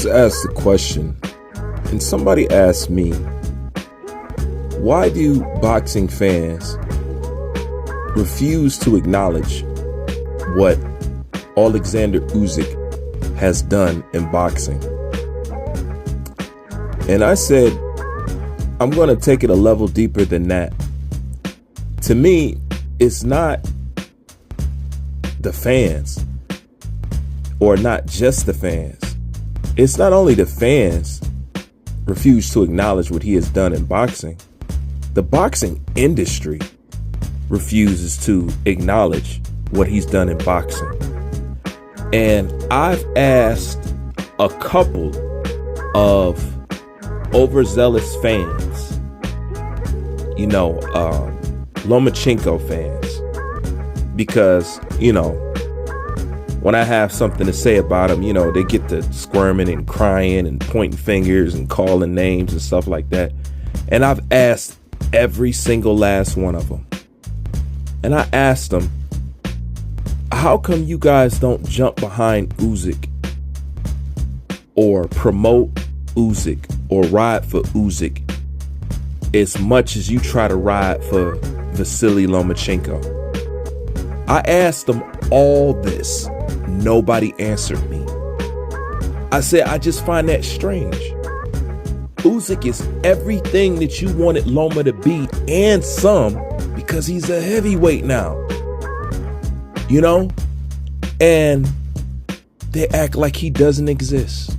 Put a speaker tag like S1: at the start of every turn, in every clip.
S1: was asked a question, and somebody asked me, why do boxing fans refuse to acknowledge what Oleksander Usyk has done in boxing? And I said, I'm going to take it a level deeper than that. To me, it's not the fans, or not just the fans. It's not only the fans refuse to acknowledge what he has done in boxing. The boxing industry refuses to acknowledge what he's done in boxing. And I've asked a couple of overzealous fans, Lomachenko fans, because, when I have something to say about them, they get to squirming and crying and pointing fingers and calling names and stuff like that. And I've asked every single last one of them. And I asked them, how come you guys don't jump behind Usyk or promote Usyk or ride for Usyk as much as you try to ride for Vasily Lomachenko? I asked them all this. Nobody answered me. I said, I just find that strange. Usyk is everything that you wanted Loma to be and some, because he's a heavyweight now. And they act like he doesn't exist.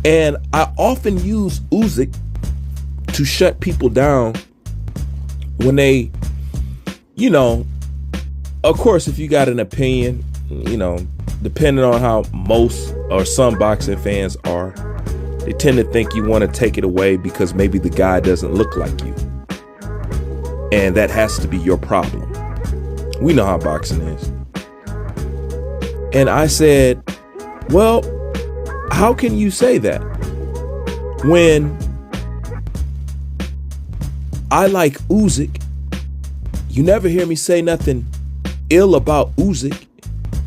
S1: And I often use Usyk to shut people down when they, of course, if you got an opinion, depending on how most or some boxing fans are, they tend to think you want to take it away because maybe the guy doesn't look like you. And that has to be your problem. We know how boxing is. And I said, well, how can you say that when I like Usyk? You never hear me say nothing ill about Usyk.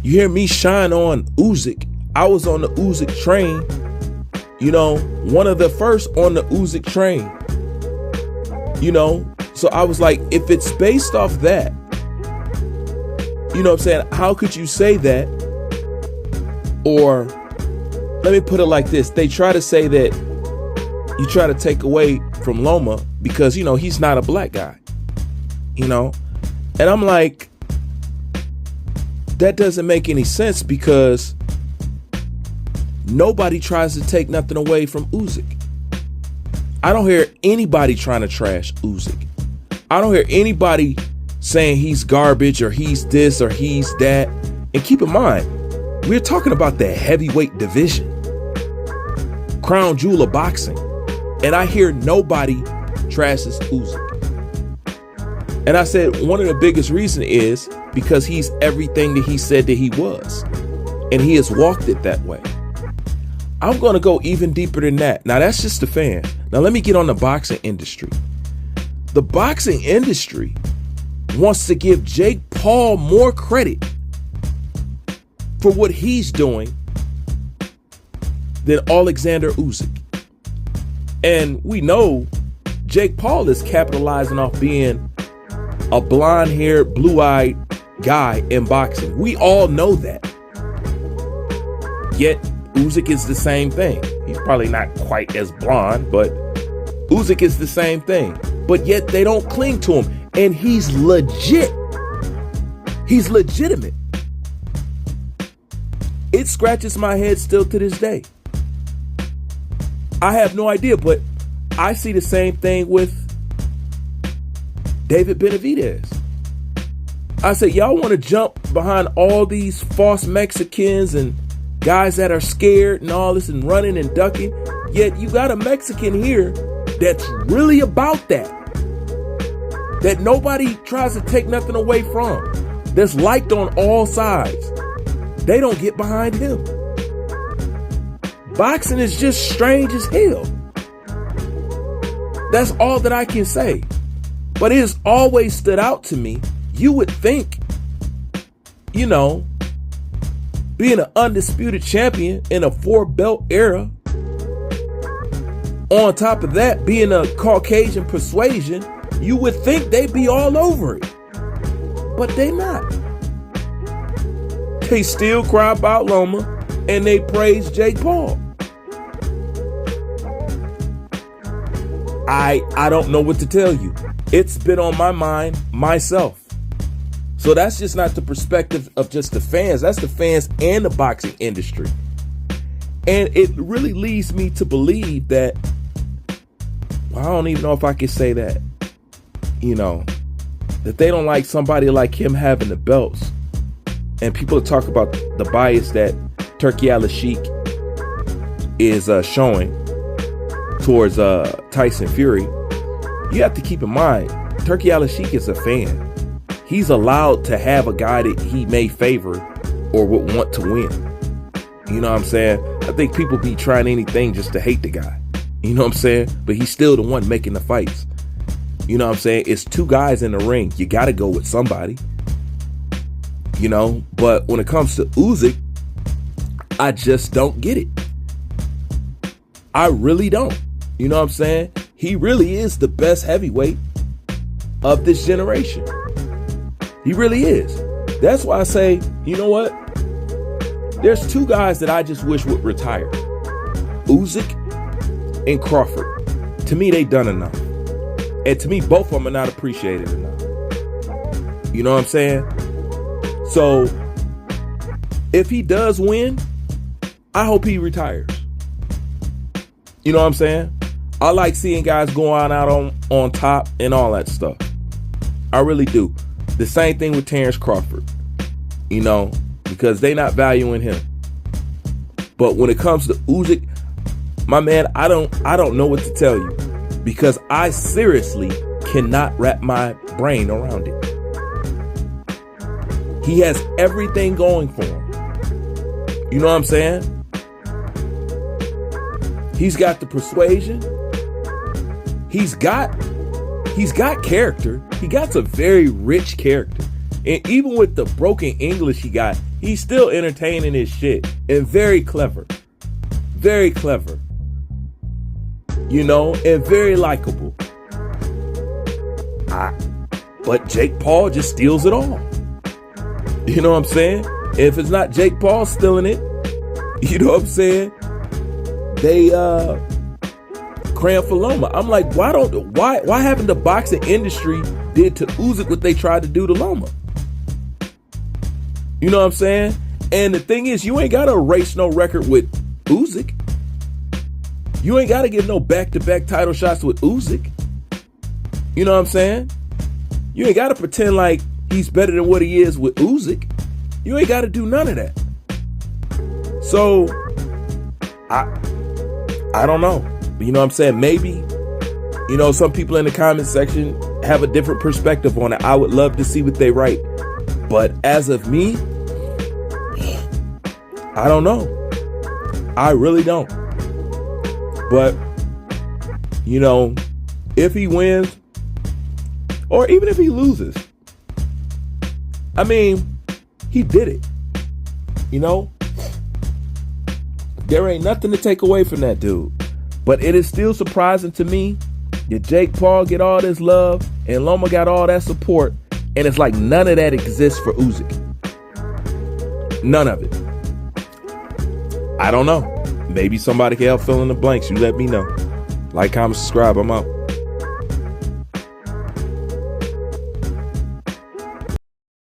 S1: You hear me shine on Usyk. I was on the Usyk train, one of the first on the Usyk train, So I was like, if it's based off that, what I'm saying? How could you say that? Or let me put it like this. They try to say that you try to take away from Loma because, he's not a black guy, And I'm like, that doesn't make any sense because nobody tries to take nothing away from Usyk. I don't hear anybody trying to trash Usyk. I don't hear anybody saying he's garbage or he's this or he's that. And keep in mind, we're talking about the heavyweight division, crown jewel of boxing. And I hear nobody trashes Usyk. And I said, one of the biggest reasons is because he's everything that he said that he was. And he has walked it that way. I'm going to go even deeper than that. Now, that's just the fan. Now, let me get on the boxing industry. The boxing industry wants to give Jake Paul more credit for what he's doing than Oleksander Usyk. And we know Jake Paul is capitalizing off being a blonde-haired, blue-eyed guy in boxing. We all know that. Yet Usyk is the same thing. He's probably not quite as blonde, but Usyk is the same thing. But yet they don't cling to him. And he's legit. He's legitimate. It scratches my head still to this day. I have no idea, but I see the same thing with David Benavidez. I say, y'all want to jump behind all these false Mexicans and guys that are scared and all this and running and ducking. Yet you got a Mexican here that's really about that. That nobody tries to take nothing away from. That's liked on all sides. They don't get behind him. Boxing is just strange as hell. That's all that I can say. But it has always stood out to me. You would think, being an undisputed champion in a 4-belt era. On top of that, being a Caucasian persuasion, you would think they'd be all over it. But they not. They still cry about Loma and they praise Jake Paul. I don't know what to tell you. It's been on my mind myself. So that's just not the perspective of just the fans. That's the fans and the boxing industry. And it really leads me to believe that, well, I don't even know if I could say that, that they don't like somebody like him having the belts. And people talk about the bias that Turki Al-Sheikh is showing towards Tyson Fury. You have to keep in mind, Turki Al-Sheikh is a fan. He's allowed to have a guy that he may favor or would want to win. You know what I'm saying? I think people be trying anything just to hate the guy. You know what I'm saying? But he's still the one making the fights. You know what I'm saying? It's two guys in the ring. You got to go with somebody. But when it comes to Usyk, I just don't get it. I really don't. You know what I'm saying? He really is the best heavyweight of this generation. He really is. That's why I say, you know what? There's two guys that I just wish would retire. Usyk and Crawford. To me, they done enough. And to me, both of them are not appreciated enough. You know what I'm saying? So, if he does win, I hope he retires. You know what I'm saying? I like seeing guys going out on top and all that stuff. I really do. The same thing with Terrence Crawford. Because they not valuing him. But when it comes to Usyk, my man, I don't know what to tell you. Because I seriously cannot wrap my brain around it. He has everything going for him. You know what I'm saying? He's got the persuasion. He's got character. He got a very rich character. And even with the broken English he got, he's still entertaining his shit. And very clever. Very clever. And very likable. But Jake Paul just steals it all. You know what I'm saying? If it's not Jake Paul stealing it, you know what I'm saying? They cram for Loma. I'm like, why haven't the boxing industry did to Usyk what they tried to do to Loma? You know what I'm saying? And the thing is, you ain't got to erase no record with Usyk. You ain't got to get no back-to-back title shots with Usyk. You know what I'm saying? You ain't got to pretend like he's better than what he is with Usyk. You ain't got to do none of that. So, I don't know. You know what I'm saying? Maybe, some people in the comment section have a different perspective on it. I would love to see what they write. But as of me, I don't know. I really don't. But, if he wins, or even if he loses, I mean, he did it. There ain't nothing to take away from that dude. But it is still surprising to me that Jake Paul get all this love and Loma got all that support, and it's like none of that exists for Usyk. None of it. I don't know. Maybe somebody can help fill in the blanks. You let me know. Like, comment, subscribe. I'm out.